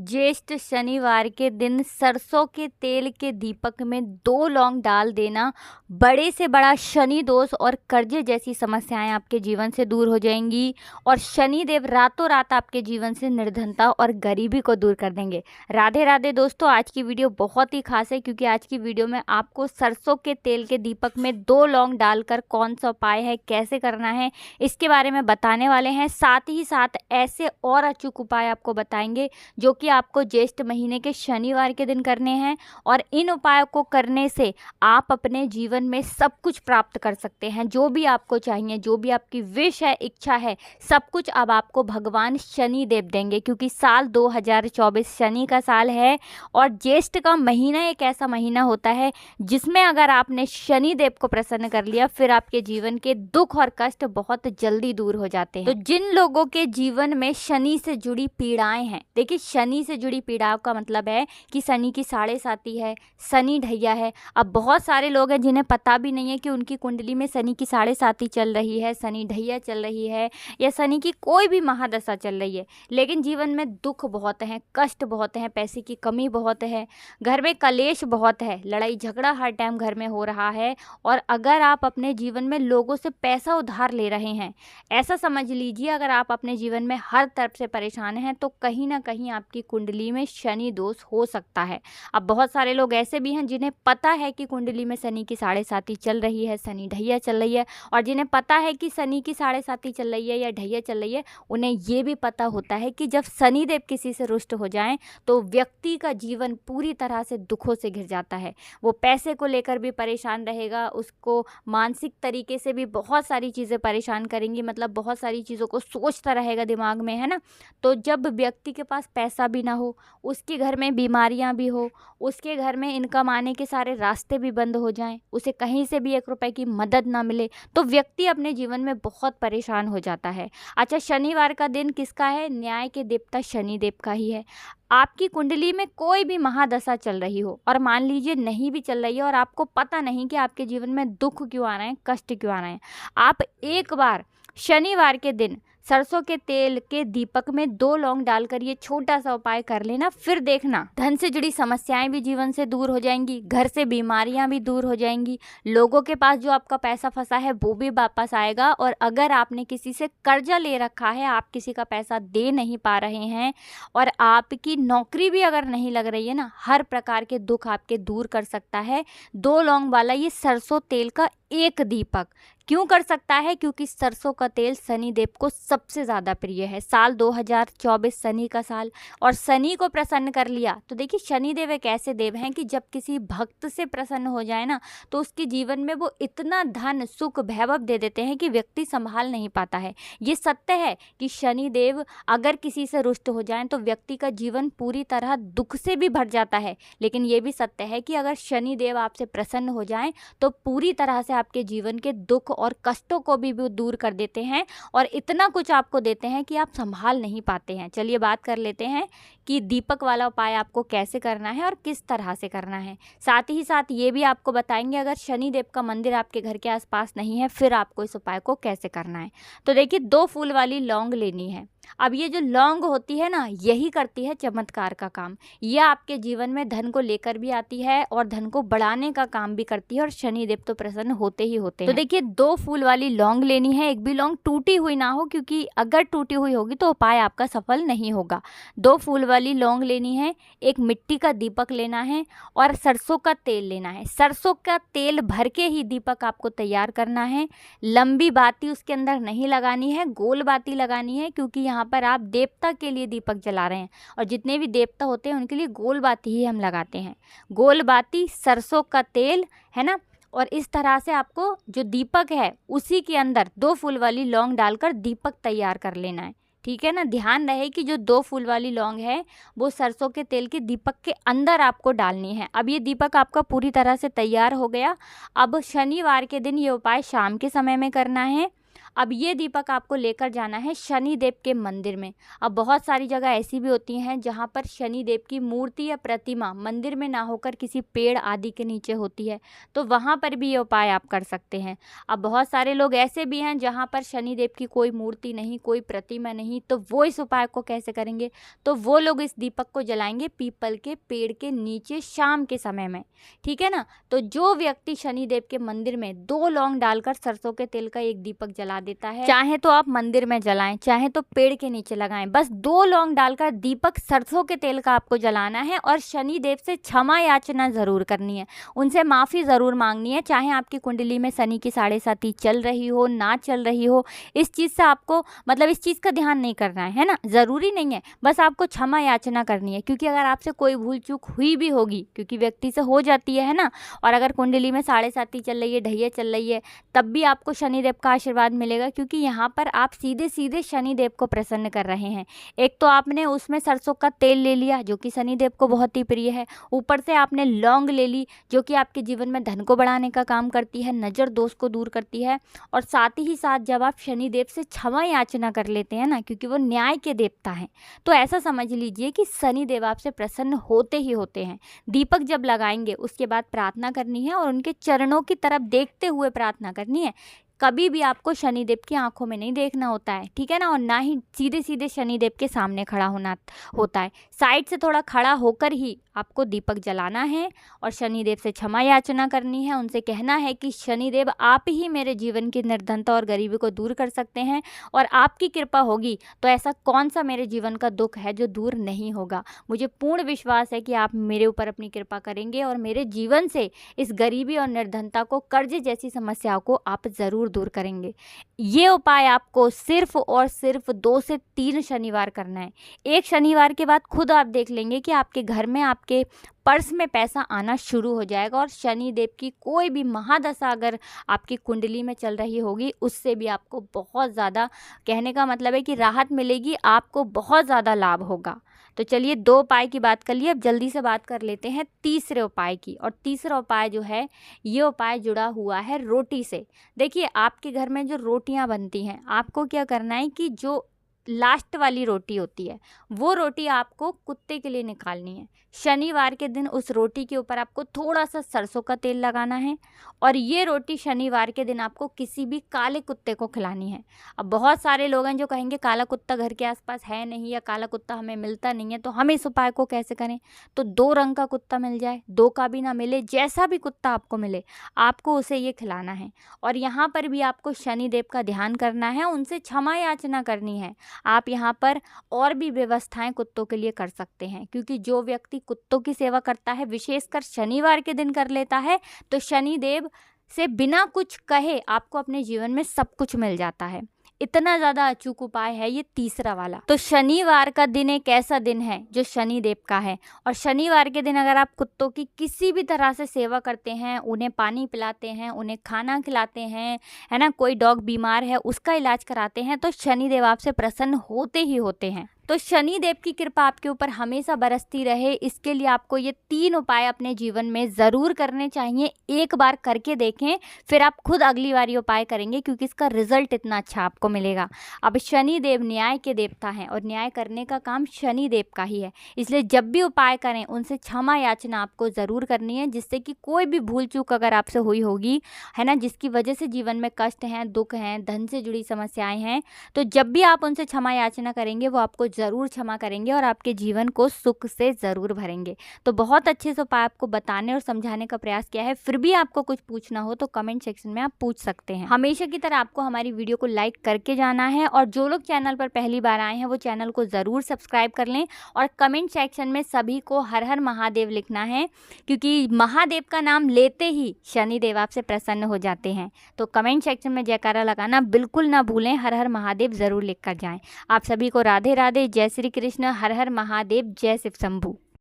ज्येष्ठ शनिवार के दिन सरसों के तेल के दीपक में 2 लौंग डाल देना बड़े से बड़ा शनि दोष और कर्जे जैसी समस्याएं आपके जीवन से दूर हो जाएंगी और शनि देव रातों रात आपके जीवन से निर्धनता और गरीबी को दूर कर देंगे। राधे राधे दोस्तों, आज की वीडियो बहुत ही खास है क्योंकि आज की वीडियो में आपको सरसों के तेल के दीपक में 2 लौंग डालकर कौन सा उपाय है, कैसे करना है, इसके बारे में बताने वाले हैं। साथ ही साथ ऐसे और अचूक उपाय आपको बताएंगे जो कि आपको ज्येष्ठ महीने के शनिवार के दिन करने हैं और इन उपायों को करने से आप अपने जीवन में सब कुछ प्राप्त कर सकते हैं। जो भी आपको चाहिए, जो भी आपकी विश है, इच्छा है, सब कुछ अब आपको भगवान शनि देव देंगे क्योंकि साल 2024 शनि का साल है और ज्येष्ठ का महीना एक ऐसा महीना होता है जिसमें अगर आपने शनि देव को प्रसन्न कर लिया फिर आपके जीवन के दुख और कष्ट बहुत जल्दी दूर हो जाते हैं। तो जिन लोगों के जीवन में शनि से जुड़ी पीड़ाएं हैं, देखिए शनि से जुड़ी पीड़ाओं का मतलब है कि शनि की साढ़े साती है, शनि ढैया है। अब बहुत सारे लोग हैं जिन्हें पता भी नहीं है कि उनकी कुंडली में शनि की साढ़े साती चल रही है, शनि ढैया चल रही है या शनि की कोई भी महादशा चल रही है, लेकिन जीवन में दुख बहुत है, कष्ट बहुत है, पैसे की कमी बहुत है, घर में कलेश बहुत है, लड़ाई झगड़ा हर टाइम घर में हो रहा है। और अगर आप अपने जीवन में लोगों से पैसा उधार ले रहे हैं, ऐसा समझ लीजिए अगर आप अपने जीवन में हर तरफ से परेशान हैं तो कहीं ना कहीं आपकी कुंडली में शनि दोष हो सकता है। अब बहुत सारे लोग ऐसे भी हैं जिन्हें पता है कि कुंडली में शनि की साढ़े साती चल रही है, शनि ढैया चल रही है, और जिन्हें पता है कि शनि की साढ़े साती चल रही है या ढैया चल रही है, उन्हें ये भी पता होता है कि जब शनि देव किसी से रुष्ट हो जाएं तो व्यक्ति का जीवन पूरी तरह से दुखों से घिर जाता है। वो पैसे को लेकर भी परेशान रहेगा, उसको मानसिक तरीके से भी बहुत सारी चीज़ें परेशान करेंगी, मतलब बहुत सारी चीज़ों को सोचता रहेगा दिमाग में, है ना। तो जब व्यक्ति के पास पैसा भी ना हो, उसके घर में बीमारियां भी हो, उसके घर में इनकम आने के सारे रास्ते भी बंद हो जाएं, उसे कहीं से भी 1 रुपए की मदद ना मिले, तो व्यक्ति अपने जीवन में बहुत परेशान हो जाता है। अच्छा, शनिवार का दिन किसका है? न्याय के देवता शनि देव का ही है। आपकी कुंडली में कोई भी महादशा चल रही हो और मान लीजिए नहीं भी चल रही है और आपको पता नहीं कि आपके जीवन में दुख क्यों आ रहे हैं, कष्ट क्यों आ रहे हैं, आप एक बार शनिवार के दिन सरसों के तेल के दीपक में 2 लौंग डालकर ये छोटा सा उपाय कर लेना, फिर देखना धन से जुड़ी समस्याएं भी जीवन से दूर हो जाएंगी, घर से बीमारियां भी दूर हो जाएंगी, लोगों के पास जो आपका पैसा फंसा है वो भी वापस आएगा। और अगर आपने किसी से कर्जा ले रखा है, आप किसी का पैसा दे नहीं पा रहे हैं और आपकी नौकरी भी अगर नहीं लग रही है ना, हर प्रकार के दुख आपके दूर कर सकता है 2 लौंग वाला ये सरसों तेल का एक दीपक। क्यों कर सकता है? क्योंकि सरसों का तेल शनि देव को सबसे ज़्यादा प्रिय है। साल 2024 शनि का साल, और शनि को प्रसन्न कर लिया तो देखिए शनि देव एक ऐसे देव हैं कि जब किसी भक्त से प्रसन्न हो जाए ना तो उसके जीवन में वो इतना धन सुख वैभव दे देते हैं कि व्यक्ति संभाल नहीं पाता है। ये सत्य है कि शनि देव अगर किसी से रुष्ट हो जाएं तो व्यक्ति का जीवन पूरी तरह दुख से भी भर जाता है, लेकिन ये भी सत्य है कि अगर शनि देव आपसे प्रसन्न हो जाएं तो पूरी तरह से आपके जीवन के दुख और कष्टों को भी वो दूर कर देते हैं और इतना कुछ आपको देते हैं कि आप संभाल नहीं पाते हैं। चलिए बात कर लेते हैं कि दीपक वाला उपाय आपको कैसे करना है और किस तरह से करना है। साथ ही साथ ये भी आपको बताएंगे अगर शनि देव का मंदिर आपके घर के आसपास नहीं है फिर आपको इस उपाय को कैसे करना है। तो देखिए 2 फूल वाली लौंग लेनी है। अब ये जो लौंग होती है ना, यही करती है चमत्कार का काम। यह आपके जीवन में धन को लेकर भी आती है और धन को बढ़ाने का काम भी करती है और शनि देव तो प्रसन्न होते ही होते हैं। तो देखिए 2 फूल वाली लौंग लेनी है, एक भी लौंग टूटी हुई ना हो क्योंकि अगर टूटी हुई होगी तो उपाय आपका सफल नहीं होगा। 2 फूल वाली लौंग लेनी है, एक मिट्टी का दीपक लेना है और सरसों का तेल लेना है। सरसों का तेल भर के ही दीपक आपको तैयार करना है। लंबी बाती उसके अंदर नहीं लगानी है, गोल बाती लगानी है क्योंकि यहाँ पर आप देवता के लिए दीपक जला रहे हैं और जितने भी देवता होते हैं उनके लिए गोल बाती ही हम लगाते हैं। गोल बाती, सरसों का तेल, है ना। और इस तरह से आपको जो दीपक है उसी के अंदर 2 फूल वाली लौंग डालकर दीपक तैयार कर लेना है, ठीक है ना। ध्यान रहे कि जो 2 फूल वाली लौंग है वो सरसों के तेल के दीपक के अंदर आपको डालनी है। अब ये दीपक आपका पूरी तरह से तैयार हो गया। अब शनिवार के दिन ये उपाय शाम के समय में करना है। अब ये दीपक आपको लेकर जाना है शनि देव के मंदिर में। अब बहुत सारी जगह ऐसी भी होती हैं जहाँ पर शनि देव की मूर्ति या प्रतिमा मंदिर में ना होकर किसी पेड़ आदि के नीचे होती है, तो वहाँ पर भी ये उपाय आप कर सकते हैं। अब बहुत सारे लोग ऐसे भी हैं जहाँ पर शनि देव की कोई मूर्ति नहीं, कोई प्रतिमा नहीं, तो वो इस उपाय को कैसे करेंगे? तो वो लोग इस दीपक को जलाएंगे पीपल के पेड़ के नीचे शाम के समय में, ठीक है ना। तो जो व्यक्ति शनि देव के मंदिर में 2 लौंग डालकर सरसों के तेल का एक दीपक जला देता है, चाहे तो आप मंदिर में जलाएं, चाहे तो पेड़ के नीचे लगाएं, बस 2 लौंग डालकर दीपक सरसों के तेल का आपको जलाना है और शनि देव से क्षमा याचना जरूर करनी है, उनसे माफ़ी ज़रूर मांगनी है। चाहे आपकी कुंडली में शनि की 7.5 चल रही हो, ना चल रही हो, इस चीज़ से आपको मतलब इस चीज़ का ध्यान नहीं करना है ना, ज़रूरी नहीं है, बस आपको क्षमा याचना करनी है। क्योंकि अगर आपसे कोई भूल चूक हुई भी होगी, क्योंकि व्यक्ति से हो जाती है ना, और अगर कुंडली में 7.5 चल रही है, ढैया चल रही है, तब भी आपको शनिदेव का आशीर्वाद मिलेगा। क्योंकि यहाँ पर आप सीधे सीधे शनिदेव को प्रसन्न कर रहे हैं। एक तो आपने उसमें सरसों का तेल ले लिया जो कि शनिदेव को बहुत ही प्रिय है, ऊपर से आपने लौंग ले ली जो कि आपके जीवन में धन को बढ़ाने का काम करती है, नज़र दोष को दूर करती है, और साथ ही साथ जब आप शनिदेव से क्षमा याचना कर लेते हैं ना, क्योंकि वो न्याय के देवता हैं, तो ऐसा समझ लीजिए कि शनिदेव आपसे प्रसन्न होते ही होते हैं। दीपक जब लगाएंगे उसके बाद प्रार्थना करनी है और उनके चरणों की तरफ देखते हुए प्रार्थना करनी है। कभी भी आपको शनिदेव की आंखों में नहीं देखना होता है, ठीक है ना, और ना ही सीधे सीधे शनिदेव के सामने खड़ा होना होता है। साइड से थोड़ा खड़ा होकर ही आपको दीपक जलाना है और शनिदेव से क्षमा याचना करनी है। उनसे कहना है कि शनिदेव आप ही मेरे जीवन की निर्धनता और गरीबी को दूर कर सकते हैं, और आपकी कृपा होगी तो ऐसा कौन सा मेरे जीवन का दुख है जो दूर नहीं होगा। मुझे पूर्ण विश्वास है कि आप मेरे ऊपर अपनी कृपा करेंगे और मेरे जीवन से इस गरीबी और निर्धनता को, कर्ज जैसी समस्याओं को आप ज़रूर दूर करेंगे। ये उपाय आपको सिर्फ और सिर्फ 2 से 3 शनिवार करना है। एक शनिवार के बाद खुद आप देख लेंगे कि आपके घर में, आपके पर्स में पैसा आना शुरू हो जाएगा, और शनिदेव की कोई भी महादशा अगर आपकी कुंडली में चल रही होगी उससे भी आपको बहुत ज़्यादा, कहने का मतलब है कि राहत मिलेगी, आपको बहुत ज़्यादा लाभ होगा। तो चलिए 2 उपाय की बात कर लिए, अब जल्दी से बात कर लेते हैं तीसरे उपाय की। और तीसरा उपाय जो है, ये उपाय जुड़ा हुआ है रोटी से। देखिए आपके घर में जो रोटियां बनती हैं, आपको क्या करना है कि जो लास्ट वाली रोटी होती है वो रोटी आपको कुत्ते के लिए निकालनी है। शनिवार के दिन उस रोटी के ऊपर आपको थोड़ा सा सरसों का तेल लगाना है, और ये रोटी शनिवार के दिन आपको किसी भी काले कुत्ते को खिलानी है। अब बहुत सारे लोग हैं जो कहेंगे काला कुत्ता घर के आसपास है नहीं, या काला कुत्ता हमें मिलता नहीं है, तो हम इस उपाय को कैसे करें? तो 2 रंग का कुत्ता मिल जाए, 2 का भी ना मिले, जैसा भी कुत्ता आपको मिले आपको उसे ये खिलाना है। और यहाँ पर भी आपको शनिदेव का ध्यान करना है, उनसे क्षमा याचना करनी है। आप यहाँ पर और भी व्यवस्थाएं कुत्तों के लिए कर सकते हैं, क्योंकि जो व्यक्ति कुत्तों की सेवा करता है, विशेषकर शनिवार के दिन कर लेता है, तो शनिदेव से बिना कुछ कहे आपको अपने जीवन में सब कुछ मिल जाता है। इतना ज़्यादा अचूक उपाय है ये तीसरा वाला। तो शनिवार का दिन एक ऐसा दिन है जो शनिदेव का है, और शनिवार के दिन अगर आप कुत्तों की किसी भी तरह से सेवा करते हैं, उन्हें पानी पिलाते हैं, उन्हें खाना खिलाते हैं, है ना, कोई डॉग बीमार है उसका इलाज कराते हैं, तो शनिदेव आपसे प्रसन्न होते ही होते हैं। तो शनिदेव की कृपा आपके ऊपर हमेशा बरसती रहे, इसके लिए आपको ये 3 उपाय अपने जीवन में ज़रूर करने चाहिए। एक बार करके देखें, फिर आप खुद अगली बार ये उपाय करेंगे, क्योंकि इसका रिजल्ट इतना अच्छा आपको मिलेगा। अब शनिदेव न्याय के देवता हैं, और न्याय करने का काम शनिदेव का ही है, इसलिए जब भी उपाय करें उनसे क्षमा याचना आपको ज़रूर करनी है, जिससे कि कोई भी भूल चूक अगर आपसे हुई होगी, है ना, जिसकी वजह से जीवन में कष्ट हैं, दुख हैं, धन से जुड़ी समस्याएँ हैं, तो जब भी आप उनसे क्षमा याचना करेंगे वो आपको ज़रूर क्षमा करेंगे और आपके जीवन को सुख से ज़रूर भरेंगे। तो बहुत अच्छे से उपाय आपको बताने और समझाने का प्रयास किया है। फिर भी आपको कुछ पूछना हो तो कमेंट सेक्शन में आप पूछ सकते हैं। हमेशा की तरह आपको हमारी वीडियो को लाइक करके जाना है, और जो लोग चैनल पर पहली बार आए हैं वो चैनल को ज़रूर सब्सक्राइब कर लें, और कमेंट सेक्शन में सभी को हर हर महादेव लिखना है, क्योंकि महादेव का नाम लेते ही शनिदेव आपसे प्रसन्न हो जाते हैं। तो कमेंट सेक्शन में जयकारा लगाना बिल्कुल ना भूलें, हर हर महादेव ज़रूर लिख कर जाएँ। आप सभी को राधे राधे, जय श्री कृष्ण, हर हर महादेव, जय शिव शंभू।